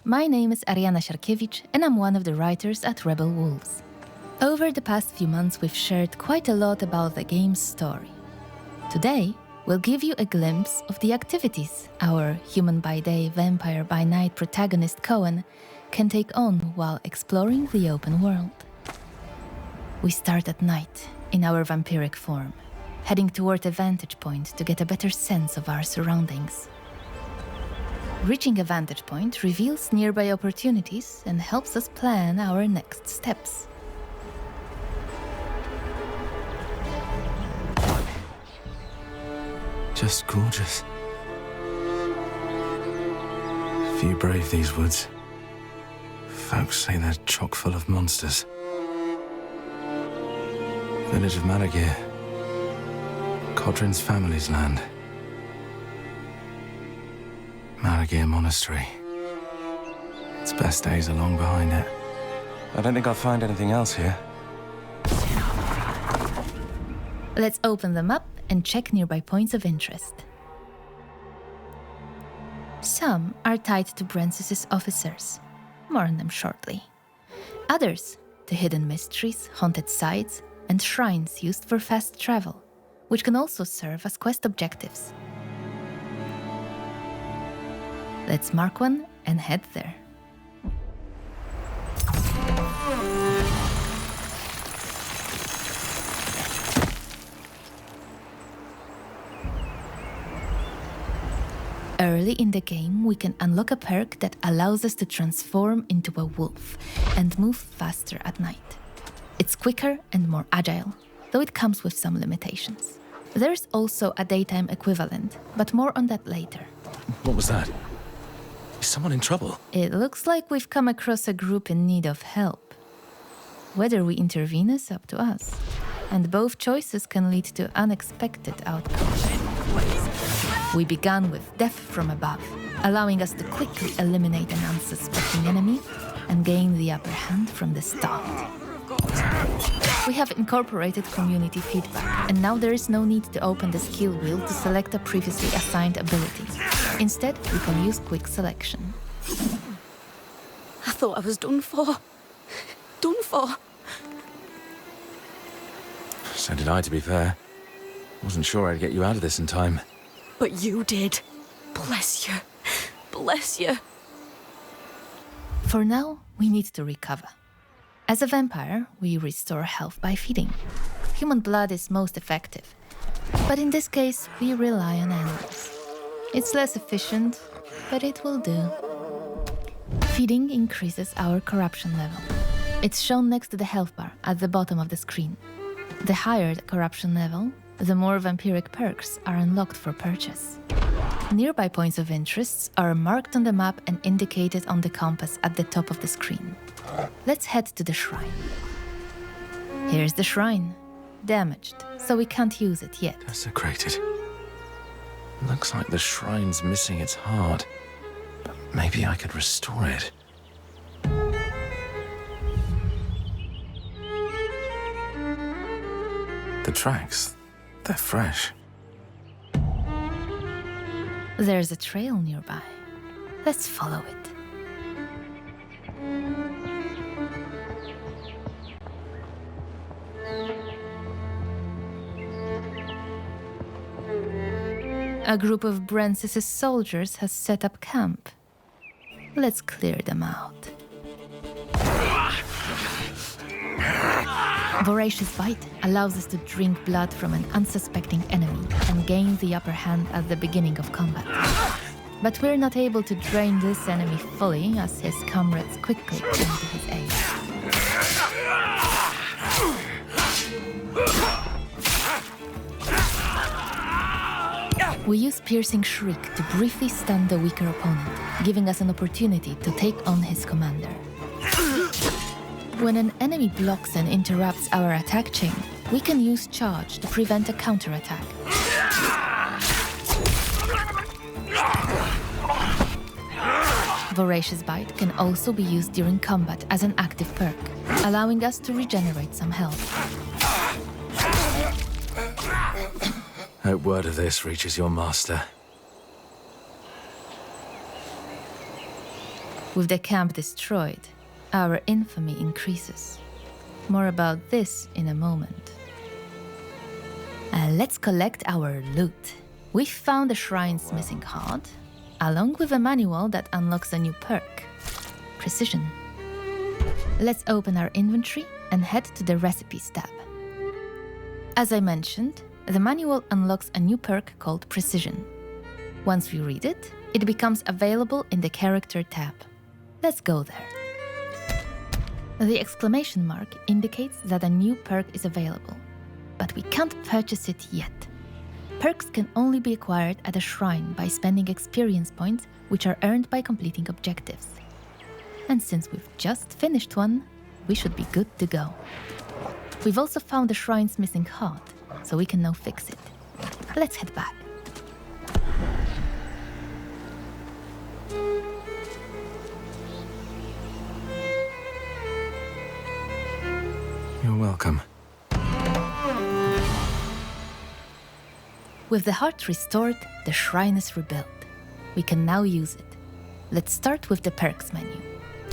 My name is Ariana Siarkiewicz, and I'm one of the writers at Rebel Wolves. Over the past few months, we've shared quite a lot about the game's story. Today, we'll give you a glimpse of the activities our human-by-day, vampire-by-night protagonist Cohen can take on while exploring the open world. We start at night, in our vampiric form, heading toward a vantage point to get a better sense of our surroundings. Reaching a vantage point reveals nearby opportunities and helps us plan our next steps. Just gorgeous. Few brave these woods. Folks say they're chock full of monsters. Village of Malagir. Codrin's family's land. Malagir Monastery. Its best days are long behind it. I don't think I'll find anything else here. Let's open them up and check nearby points of interest. Some are tied to Brensis's officers. More on them shortly. Others to hidden mysteries, haunted sites, and shrines used for fast travel, which can also serve as quest objectives. Let's mark one and head there. Early in the game, we can unlock a perk that allows us to transform into a wolf and move faster at night. It's quicker and more agile, though it comes with some limitations. There's also a daytime equivalent, but more on that later. What was that? Is someone in trouble? It looks like we've come across a group in need of help. Whether we intervene is up to us, and both choices can lead to unexpected outcomes. We began with death from above, allowing us to quickly eliminate an unsuspecting enemy and gain the upper hand from the start. We have incorporated community feedback, and now there is no need to open the skill wheel to select a previously assigned ability. Instead, we can use quick selection. I thought I was done for. Done for. So did I, to be fair. Wasn't sure I'd get you out of this in time. But you did. Bless you. Bless you. For now, we need to recover. As a vampire, we restore health by feeding. Human blood is most effective, but in this case, we rely on animals. It's less efficient, but it will do. Feeding increases our corruption level. It's shown next to the health bar at the bottom of the screen. The higher the corruption level, the more vampiric perks are unlocked for purchase. Nearby points of interest are marked on the map and indicated on the compass at the top of the screen. Let's head to the shrine. Here's the shrine. Damaged, so we can't use it yet. Desecrated. Looks like the shrine's missing its heart. But maybe I could restore it. The tracks, they're fresh. There's a trail nearby. Let's follow it. A group of Brensis's soldiers has set up camp. Let's clear them out. Voracious Bite allows us to drink blood from an unsuspecting enemy and gain the upper hand at the beginning of combat. But we're not able to drain this enemy fully, as his comrades quickly come to his aid. We use Piercing Shriek to briefly stun the weaker opponent, giving us an opportunity to take on his commander. When an enemy blocks and interrupts our attack chain, we can use Charge to prevent a counterattack. Voracious Bite can also be used during combat as an active perk, allowing us to regenerate some health. Hope word of this reaches your master. With the camp destroyed, our infamy increases. More about this in a moment. Let's collect our loot. We found the shrine's missing heart, along with a manual that unlocks a new perk, Precision. Let's open our inventory and head to the Recipes tab. As I mentioned, the manual unlocks a new perk called Precision. Once we read it, it becomes available in the Character tab. Let's go there. The exclamation mark indicates that a new perk is available, but we can't purchase it yet. Perks can only be acquired at a shrine by spending experience points, which are earned by completing objectives. And since we've just finished one, we should be good to go. We've also found the shrine's missing heart, so we can now fix it. Let's head back. You're welcome. With the heart restored, the shrine is rebuilt. We can now use it. Let's start with the perks menu.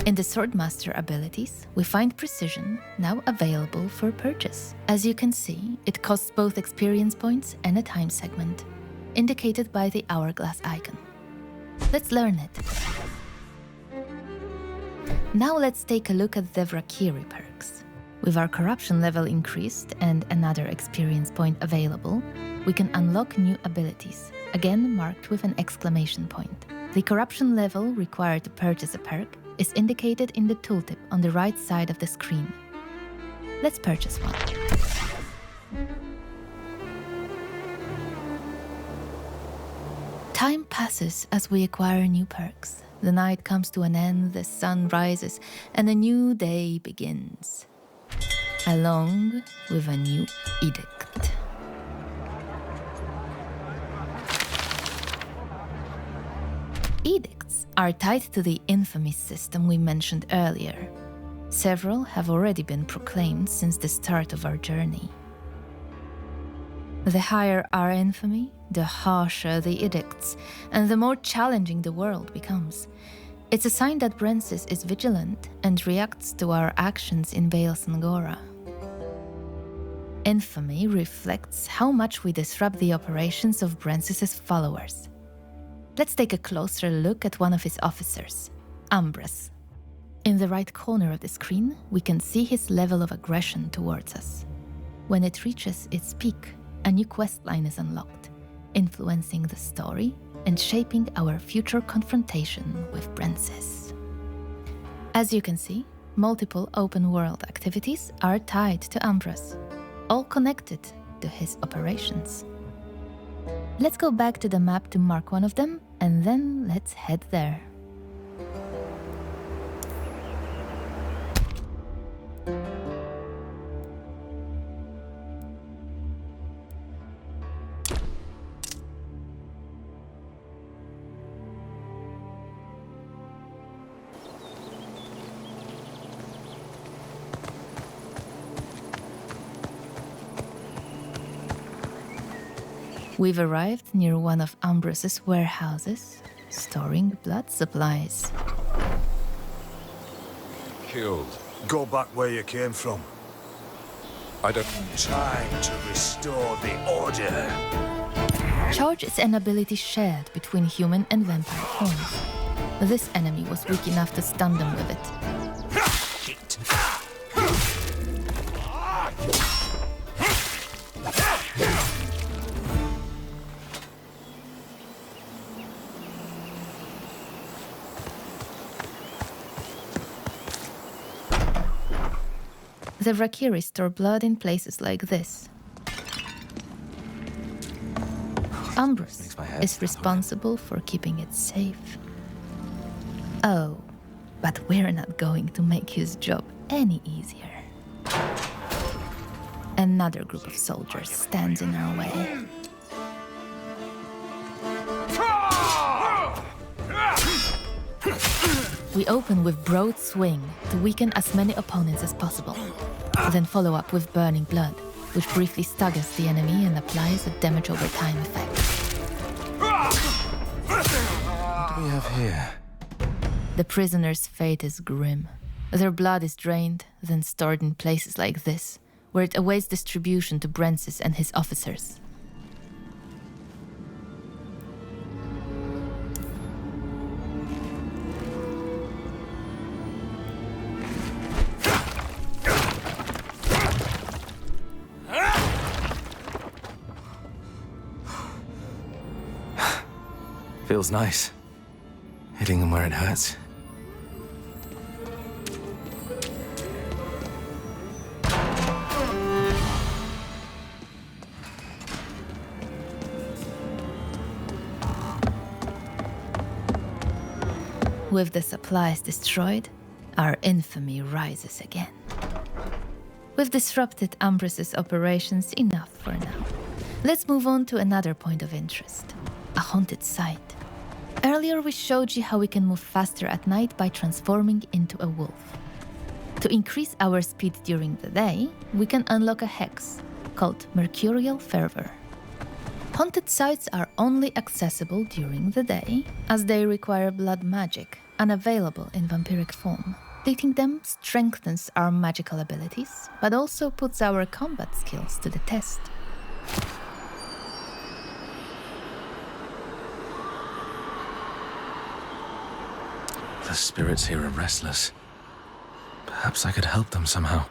In the Swordmaster abilities, we find Precision, now available for purchase. As you can see, it costs both experience points and a time segment, indicated by the hourglass icon. Let's learn it. Now let's take a look at the Vrakiri perks. With our corruption level increased and another experience point available, we can unlock new abilities, again marked with an exclamation point. The corruption level required to purchase a perk is indicated in the tooltip on the right side of the screen. Let's purchase one. Time passes as we acquire new perks. The night comes to an end, the sun rises, and a new day begins, along with a new edict. Edicts are tied to the infamy system we mentioned earlier. Several have already been proclaimed since the start of our journey. The higher our infamy, the harsher the edicts, and the more challenging the world becomes. It's a sign that Brensis is vigilant and reacts to our actions in Vale Sangora. Infamy reflects how much we disrupt the operations of Brensis's followers. Let's take a closer look at one of his officers, Ambrose. In the right corner of the screen, we can see his level of aggression towards us. When it reaches its peak, a new questline is unlocked, influencing the story and shaping our future confrontation with Brensis. As you can see, multiple open-world activities are tied to Ambrose, all connected to his operations. Let's go back to the map to mark one of them, and then let's head there. We've arrived near one of Ambrose's warehouses, storing blood supplies. Killed. Go back where you came from. I don't... Time to restore the order. Charge is an ability shared between human and vampire forms. This enemy was weak enough to stun them with it. The Vrakiri store blood in places like this. Ambrose is responsible for keeping it safe. Oh, but we're not going to make his job any easier. Another group of soldiers stands in our way. We open with Broad Swing to weaken as many opponents as possible, then follow up with Burning Blood, which briefly staggers the enemy and applies a damage over time effect. What do we have here? The prisoner's fate is grim. Their blood is drained, then stored in places like this, where it awaits distribution to Brensis and his officers. Feels nice. Hitting them where it hurts. With the supplies destroyed, our infamy rises again. We've disrupted Umbris's operations enough for now. Let's move on to another point of interest, a haunted site. Earlier we showed you how we can move faster at night by transforming into a wolf. To increase our speed during the day, we can unlock a hex called Mercurial Fervor. Haunted sites are only accessible during the day, as they require blood magic, unavailable in vampiric form. Defeating them strengthens our magical abilities, but also puts our combat skills to the test. The spirits here are restless. Perhaps I could help them somehow.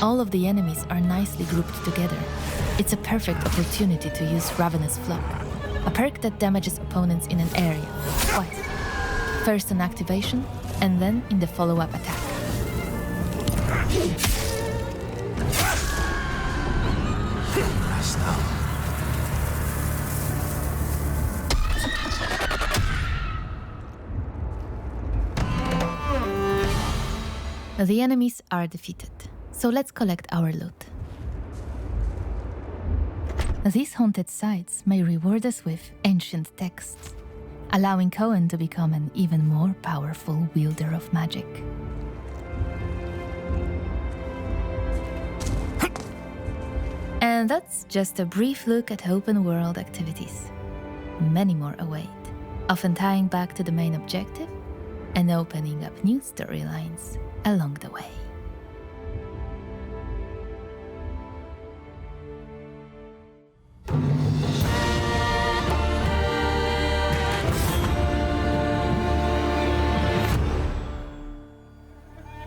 All of the enemies are nicely grouped together. It's a perfect opportunity to use Ravenous Flock, a perk that damages opponents in an area twice. First on activation, and then in the follow-up attack. Rest now. The enemies are defeated, so let's collect our loot. These haunted sites may reward us with ancient texts, allowing Cohen to become an even more powerful wielder of magic. And that's just a brief look at open world activities. Many more await, often tying back to the main objective and opening up new storylines along the way.